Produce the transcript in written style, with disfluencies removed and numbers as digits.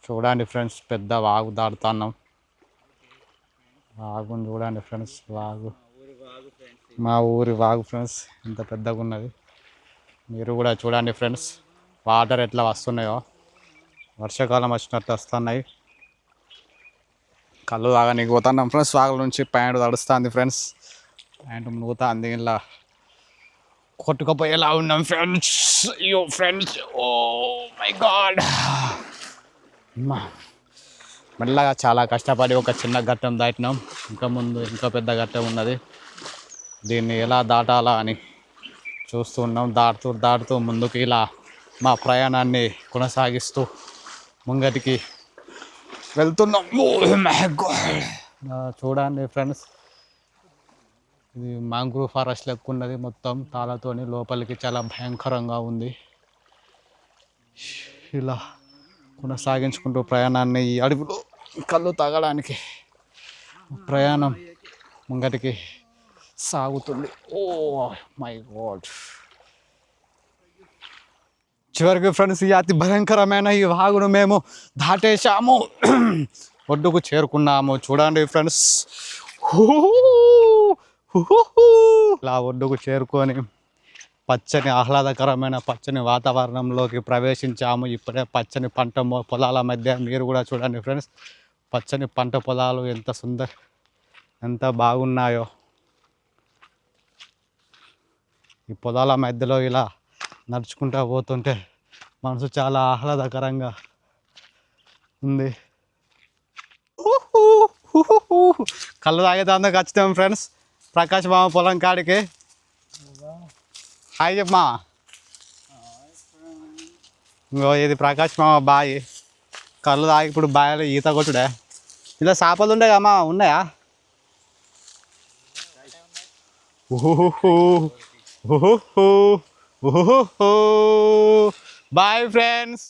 చూడండి ఫ్రెండ్స్, పెద్ద వాగు దాడుతున్నాం. వాగుని చూడండి ఫ్రెండ్స్, వాగు మా ఊరి వాగు ఫ్రెండ్స్, ఎంత పెద్దగా ఉన్నది. మీరు కూడా చూడండి ఫ్రెండ్స్, వాటర్ ఎట్లా వస్తున్నాయో, వర్షాకాలం వచ్చినట్టు వస్తున్నాయి. కళ్ళు తాగనీకి పోతున్నాం ఫ్రెండ్స్. వాగుల నుంచి ప్యాంటు తడుస్తుంది ఫ్రెండ్స్, ప్యాంటు మునుగుతుంది. ఇలా కొట్టుకుపోయేలా ఉన్నాం ఫ్రెండ్స్. అయ్యో ఫ్రెండ్స్, ఓ మై గాడ్. మెల్లగా చాలా కష్టపడి ఒక చిన్న ఘట్టం దాటినాం. ఇంకా ముందు ఇంకా పెద్ద ఘట్టం ఉన్నది. దీన్ని ఎలా దాటాలా అని చూస్తున్నాం. దాటుతూ ముందుకు ఇలా మా ప్రయాణాన్ని కొనసాగిస్తూ ముంగటికి వెళ్తున్నాం. చూడండి ఫ్రెండ్స్, ఇది మ్యాంగ్రూవ్ ఫారెస్ట్ లెక్క ఉన్నది. మొత్తం తాళతోని లోపలికి చాలా భయంకరంగా ఉంది. ఇలా కొనసాగించుకుంటూ ప్రయాణాన్ని ఈ అడవిలో కళ్ళు తాగడానికి ప్రయాణం ముంగటికి సాగుతుంది. Oh my god. చివరికి ఫ్రెండ్స్, ఈ అతి భయంకరమైన ఈ వాగును మేము దాటేశాము, ఒడ్డుకు చేరుకున్నాము. చూడండి ఫ్రెండ్స్, ఇలా ఒడ్డుకు చేరుకొని పచ్చని ఆహ్లాదకరమైన పచ్చని వాతావరణంలోకి ప్రవేశించాము. ఇప్పుడే పచ్చని పంట పొలాల మధ్య మీరు కూడా చూడండి ఫ్రెండ్స్, పచ్చని పంట పొలాలు ఎంత బాగున్నాయో. ఈ పొలాల మధ్యలో ఇలా నడుచుకుంటూ పోతుంటే మనసు చాలా ఆహ్లాదకరంగా ఉంది. కళ్ళు తాగేదాంతో ఖచ్చితం ఫ్రెండ్స్. ప్రకాష్ మామ పొలం కాడికి హాయ్ చెప్పమా. ఇంకో ఇది ప్రకాష్ మామ బాయి. కళ్ళు తాగి ఇప్పుడు బాయిలో ఈత కొట్టుడే. ఇలా చేపలు ఉండే కమ్మా, ఉన్నాయా? Bye friends.